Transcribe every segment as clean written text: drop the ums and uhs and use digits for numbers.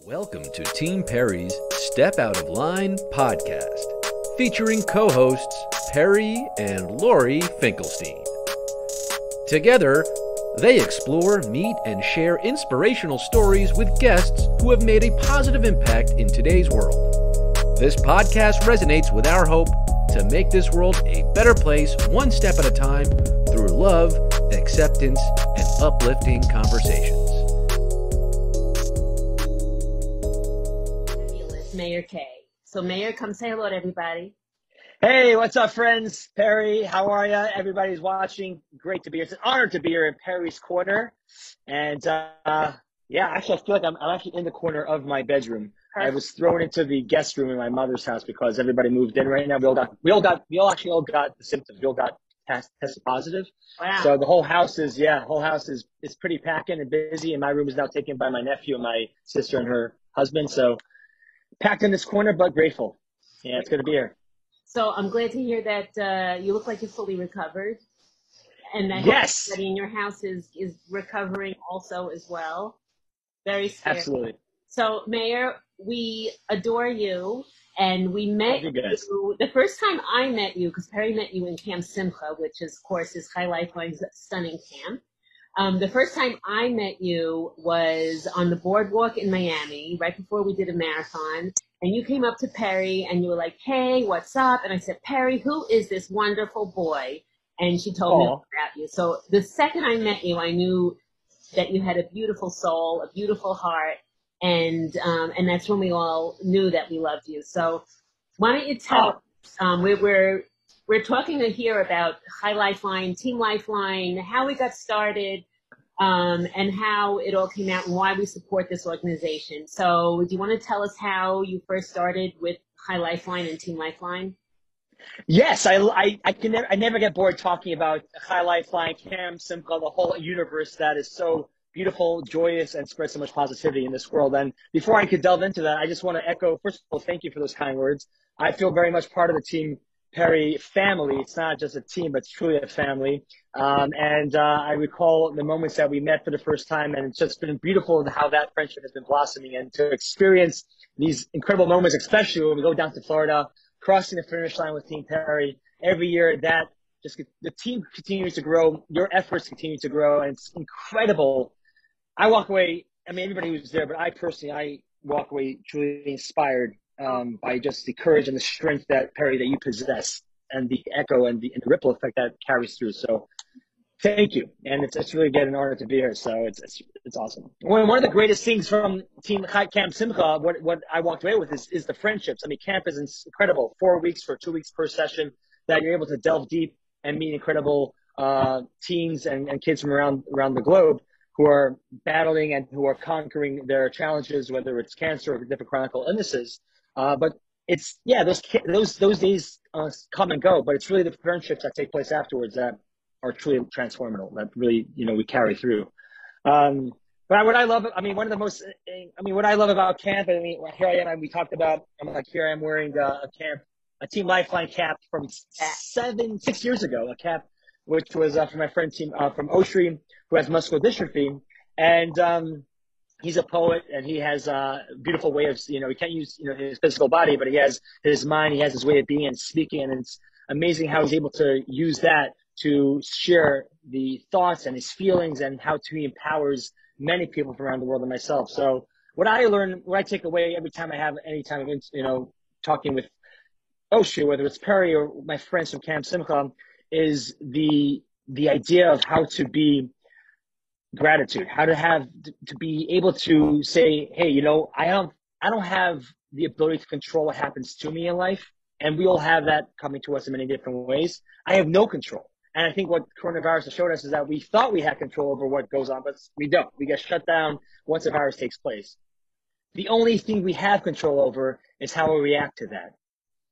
Welcome to Team Perry's Step Out of Line podcast, featuring co-hosts Perry and Lori Finkelstein. Together, they explore, meet, and share inspirational stories with guests who have made a positive impact in today's world. This podcast resonates with our hope to make this world a better place one step at a time through love, acceptance, and uplifting conversations. Mayor K. So Mayor, come say hello to everybody. Hey, what's up, friends? Perry, how are you? Everybody's watching. Great to be here. It's an honor to be here in Perry's corner. And actually, I feel like I'm actually in the corner of my bedroom. Perfect. I was thrown into the guest room in my mother's house because everybody moved in right now. We all got the symptoms. We all got tested positive. Wow. So the whole house is pretty packing and busy. And my room is now taken by my nephew and my sister and her husband. So packed in this corner, but grateful. Yeah, it's good to be here. So I'm glad to hear that you look like you're fully recovered. And that yes, everybody in your house is recovering also as well. Very scary. Absolutely. So Mayor, we adore you. And we met you the first time I met you, because Perry met you in Camp Simcha, which is, of course, is Chai Lifeline's stunning camp. The first time I met you was on the boardwalk in Miami, right before we did a marathon. And you came up to Perry and you were like, hey, what's up? And I said, Perry, who is this wonderful boy? And she told me about you. So the second I met you, I knew that you had a beautiful soul, a beautiful heart. And that's when we all knew that we loved you. So why don't you tell us, we're talking here about Chai Lifeline, Team Lifeline, how we got started, and how it all came out and why we support this organization. So do you want to tell us how you first started with Chai Lifeline and Team Lifeline? Yes, I never get bored talking about Chai Lifeline, Camp Simcha, the whole universe that is so beautiful, joyous, and spreads so much positivity in this world. And before I could delve into that, I just want to echo, first of all, thank you for those kind words. I feel very much part of the Team Perry family. It's not just a team, but it's truly a family. I recall the moments that we met for the first time, and it's just been beautiful how that friendship has been blossoming, and to experience these incredible moments, especially when we go down to Florida, crossing the finish line with Team Perry. Every year that the team continues to grow, your efforts continue to grow, and it's incredible. I walk away, everybody who's there, but I walk away truly inspired by just the courage and the strength that, Perry, that you possess, and the echo and the ripple effect that carries through. So thank you. And it's really, again, an honor to be here. So it's awesome. One of the greatest things from Team Camp Simcha, what I walked away with is the friendships. Camp is incredible. 4 weeks for 2 weeks per session that you're able to delve deep and meet incredible teens and kids from around the globe who are battling and who are conquering their challenges, whether it's cancer or different chronic illnesses. But it's, those days come and go, but it's really the friendships that take place afterwards that are truly transformative, that really, we carry through. But what I love, what I love about camp, here I am, and we talked about, here I am wearing a Team Lifeline cap from 6 years ago, a cap which was from my friend from Oshri, who has muscular dystrophy. And he's a poet, and he has a beautiful way of, he can't use his physical body, but he has his mind, he has his way of being and speaking, and it's amazing how he's able to use that to share the thoughts and his feelings and how he empowers many people from around the world and myself. So what I take away every time I have any time of, talking with Oshri, whether it's Perry or my friends from Camp Simcha, is the idea of how to be gratitude, how to be able to say, hey, I don't have the ability to control what happens to me in life, and we all have that coming to us in many different ways. I have no control. And I think what coronavirus has showed us is that we thought we had control over what goes on, but we don't. We get shut down once a virus takes place. The only thing we have control over is how we react to that.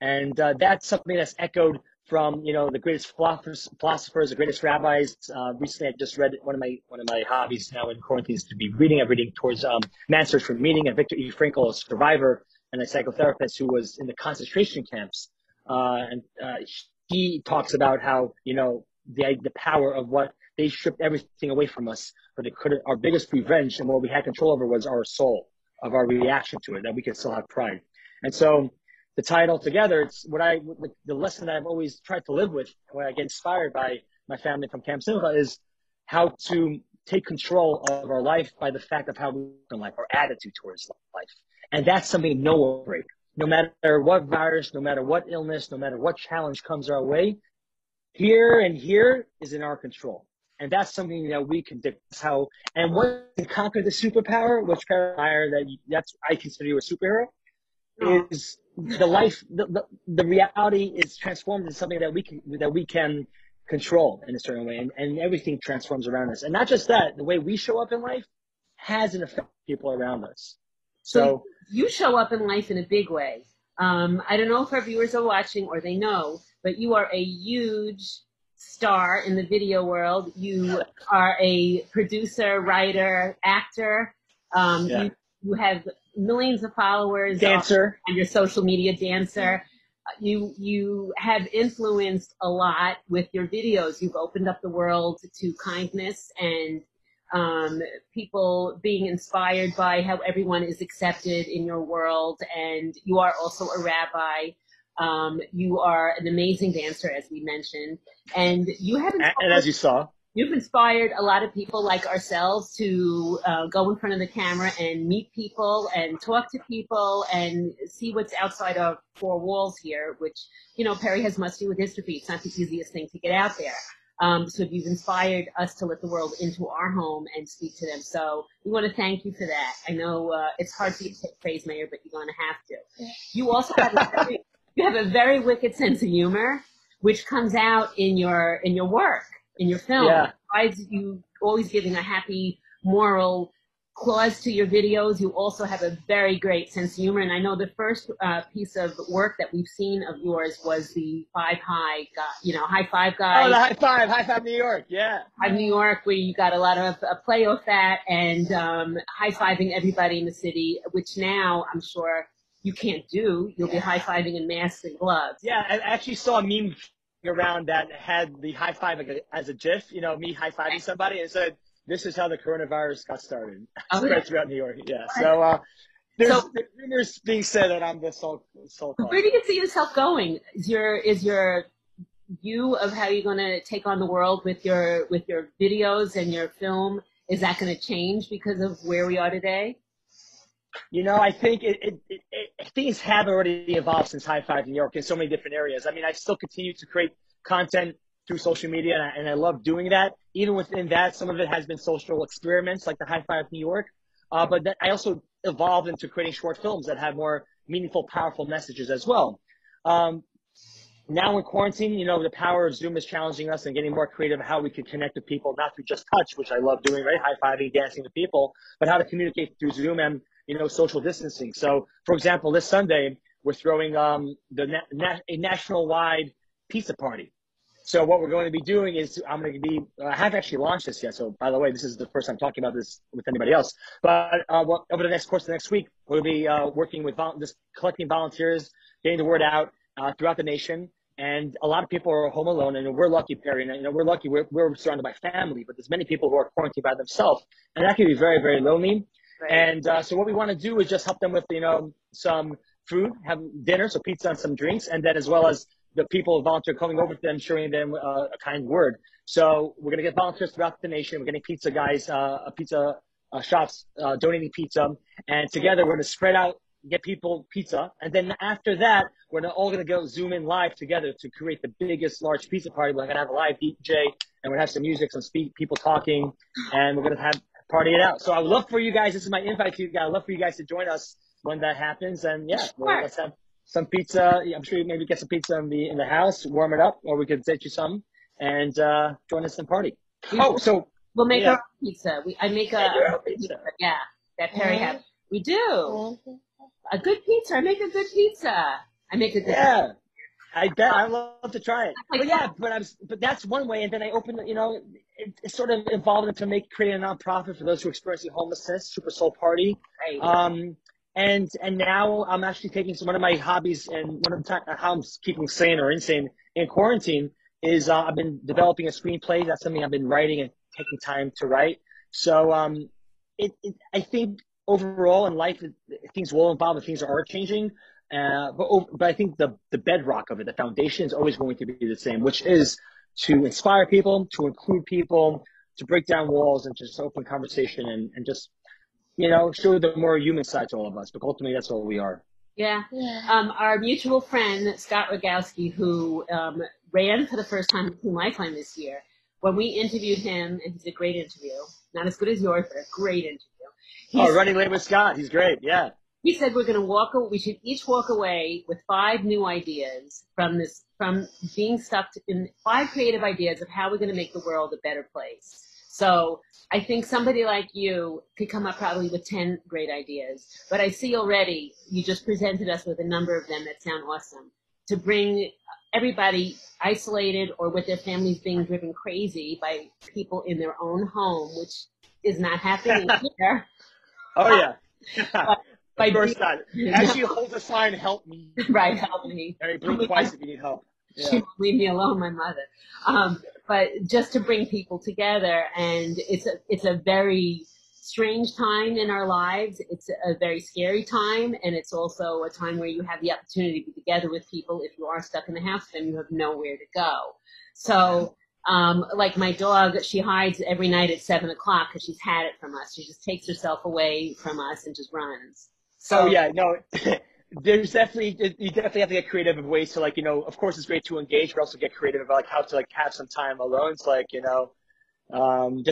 And that's something that's echoed from, the greatest philosophers, the greatest rabbis. Recently, I just read one of my hobbies now in quarantine is to be reading. I'm reading towards Man's Search for Meaning, and Viktor E. Frankl, a survivor and a psychotherapist who was in the concentration camps. He talks about how, the power of what they stripped everything away from us, but our biggest revenge and what we had control over was our soul. of our reaction to it, that we can still have pride. And so the title together, it's the lesson that I've always tried to live with when I get inspired by my family from Camp Simcha is how to take control of our life by the fact of how we live in life, our attitude towards life. And that's something no one will break. No matter what virus, no matter what illness, no matter what challenge comes our way, here is in our control. And that's something that we can dictate how, and once you conquer the superpower, which I consider you a superhero, is the life, the reality is transformed into something that we can control in a certain way, and everything transforms around us. And not just that, the way we show up in life has an effect on people around us. So you show up in life in a big way. I don't know if our viewers are watching or they know, but you are a huge star in the video world. You are a producer, writer, actor. You have millions of followers. Dancer. On your social media, dancer. You have influenced a lot with your videos. You've opened up the world to kindness and people being inspired by how everyone is accepted in your world. And you are also a rabbi. You are an amazing dancer, as we mentioned. And you have and as you saw, you've inspired a lot of people like ourselves to go in front of the camera and meet people and talk to people and see what's outside of four walls here, which, Perry has much to do with dystrophy. It's not the easiest thing to get out there. So you've inspired us to let the world into our home and speak to them. So we want to thank you for that. I know it's hard for you to take praise, Mayor, but you're going to have to. Yeah. You also have a very wicked sense of humor, which comes out in your work, in your film. Yeah. Besides you always giving a happy moral clause to your videos, you also have a very great sense of humor. And I know the first piece of work that we've seen of yours was the high five guy. Oh, the high five New York, yeah. High New York, where you got a lot of play off that and high-fiving everybody in the city, which now I'm sure you can't do. You'll be high-fiving in masks and gloves. Yeah, I actually saw a meme around that had the high five as a GIF, me high-fiving somebody, and said, "This is how the coronavirus got started." Spread throughout New York. Yeah. So there's rumors being said that I'm the sole cause. Where do you see yourself going? Is your view of how you're going to take on the world with your videos and your film, is that going to change because of where we are today? I think things have already evolved since High Five New York in so many different areas. I mean, I still continue to create content through social media, and I love doing that. Even within that, some of it has been social experiments like the High Five New York. But then I also evolved into creating short films that have more meaningful, powerful messages as well. Now in quarantine, the power of Zoom is challenging us and getting more creative how we can connect with people, not through just touch, which I love doing, right? High-fiving, dancing with people, but how to communicate through Zoom and, social distancing. So, for example, this Sunday, we're throwing a national-wide pizza party. So what we're going to be doing is I haven't actually launched this yet. So by the way, this is the first time talking about this with anybody else. But over the course of the next week, we'll be working with just collecting volunteers, getting the word out throughout the nation. And a lot of people are home alone, and we're lucky, Perry. And we're lucky we're surrounded by family, but there's many people who are quarantined by themselves, and that can be very, very lonely. Right. And so what we want to do is just help them with some food, have dinner, so pizza and some drinks, and then as well as the people volunteer coming over to them, showing them a kind word. So we're going to get volunteers throughout the nation. We're getting pizza guys, pizza shops donating pizza. And together we're going to spread out, get people pizza. And then after that, we're all going to go Zoom in live together to create the biggest large pizza party. We're going to have a live DJ, and we're going to have some music, some people talking, and we're going to party it out. So I would love for you guys, this is my invite to you guys, I'd love for you guys to join us when that happens. And yeah, let's have some pizza. I'm sure you maybe get some pizza in the house, warm it up, or we could get you some and join us and party. So we'll make our own pizza. I make a pizza. Yeah, that Perry has. We do a good pizza. I make a good pizza. I make a good. Yeah, I bet I love to try it. But that's one way. And then I opened, it sort of evolved into creating a nonprofit for those who are experiencing homelessness, Super Soul Party. Right. And now I'm actually taking one of my hobbies, and one of the how I'm keeping sane or insane in quarantine is I've been developing a screenplay. That's something I've been writing and taking time to write. So I think overall in life, things will evolve and things are changing. But I think the bedrock of it, the foundation is always going to be the same, which is to inspire people, to include people, to break down walls and just open conversation and just, show the more human side to all of us. But ultimately, that's all we are. Yeah. Our mutual friend, Scott Rogowski, who ran for the first time in Team Lifeline this year, when we interviewed him, and he's a great interview, not as good as yours, but a great interview. Running late with Scott. He's great. Yeah. He said we should each walk away with 5 new ideas from being stuck in 5 creative ideas of how we're going to make the world a better place. So I think somebody like you could come up probably with 10 great ideas. But I see already you just presented us with a number of them that sound awesome. To bring everybody isolated or with their families being driven crazy by people in their own home, which is not happening here. Oh, yeah. By of course not. Actually, hold the sign, help me. Right, help me. Blink twice if you need help. Yeah. She won't leave me alone, my mother. But just to bring people together, and it's a very strange time in our lives. It's a very scary time, and it's also a time where you have the opportunity to be together with people. If you are stuck in the house, then you have nowhere to go. So, like my dog, she hides every night at 7 o'clock because she's had it from us. She just takes herself away from us and just runs. So yeah, no. You definitely have to get creative in ways to of course it's great to engage, but also get creative about how to have some time alone. It's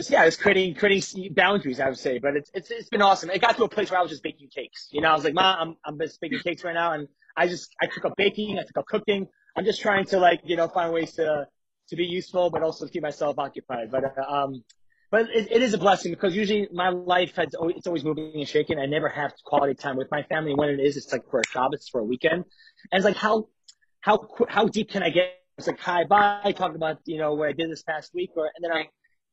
just creating boundaries, I would say. But it's been awesome. It got to a place where I was just baking cakes. I was like, Mom, I'm just baking cakes right now, and I took up baking, I took up cooking. I'm just trying to find ways to be useful, but also keep myself occupied. But it is a blessing because usually my life it's always moving and shaking. I never have quality time with my family. And when it is, it's like for a job, it's for a weekend. And it's like, how deep can I get? It's like, hi, bye, talking about, what I did this past week, and then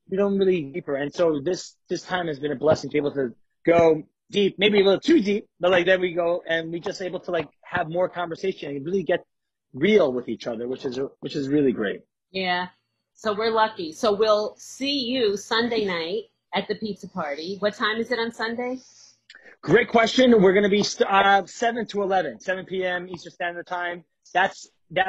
we don't really deeper. And so this time has been a blessing to be able to go deep, maybe a little too deep, but then we go and we just able to have more conversation and really get real with each other, which is really great. Yeah. So we're lucky. So we'll see you Sunday night at the pizza party. What time is it on Sunday? Great question. We're going to be 7 to 11, 7 p.m. Eastern Standard Time. That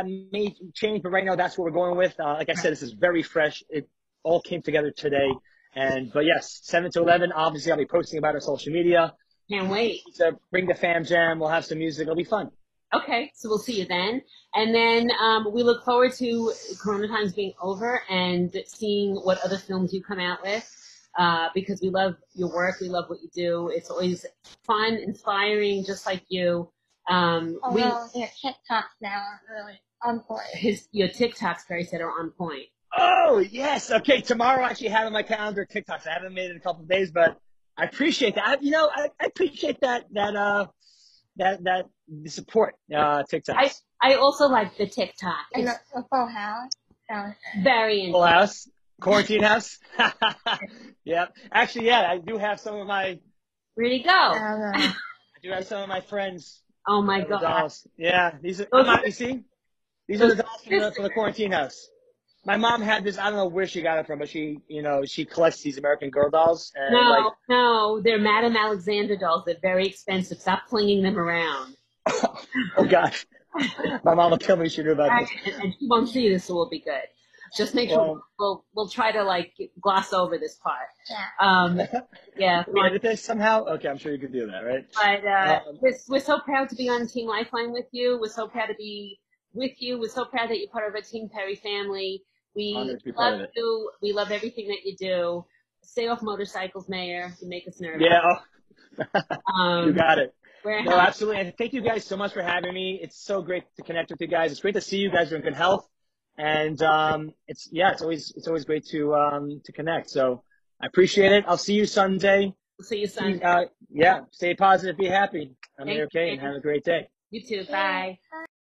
may change, but right now that's what we're going with. Like I said, this is very fresh. It all came together today. But yes, 7 to 11. Obviously, I'll be posting about our social media. Can't wait. So bring the fam jam. We'll have some music. It'll be fun. Okay, so we'll see you then. And then we look forward to Corona times being over and seeing what other films you come out with because we love your work. We love what you do. It's always fun, inspiring, just like you. Your TikToks now are really on point. Your TikToks, Perry said, are on point. Oh, yes. Okay, tomorrow I actually have on my calendar TikToks. I haven't made it in a couple of days, but I appreciate that. I appreciate that the support, TikToks. I also like the TikTok. And the Full House. Very interesting. Full House? Quarantine House? Yep. Actually, yeah, I do have some of my... Where'd he go? I do have some of my friends. Oh, my God. Dolls. Yeah. These are, you see? These are the dolls from the Quarantine House. My mom had this, I don't know where she got it from, but she collects these American Girl dolls. And no, they're Madame Alexander dolls. They're very expensive. Stop flinging them around. Oh, gosh. My mom will kill me if she knew about this. And she won't see this, so we'll be good. Just make sure we'll try to gloss over this part. Yeah. Yeah. Can we edit this somehow? Okay, I'm sure you can do that, right? But we're so proud to be on Team Lifeline with you. We're so proud to be with you. We're so proud that you're part of our Team Perry family. We love you. We love everything that you do. Stay off motorcycles, Mayor. You make us nervous. Yeah. You got it. No, absolutely. And thank you guys so much for having me. It's so great to connect with you guys. It's great to see you guys are in good health. And it's always great to connect. So I appreciate it. I'll see you Sunday. We'll see you Sunday. Yeah. Stay positive. Be happy. I'm okay. And have a great day. You too. Bye.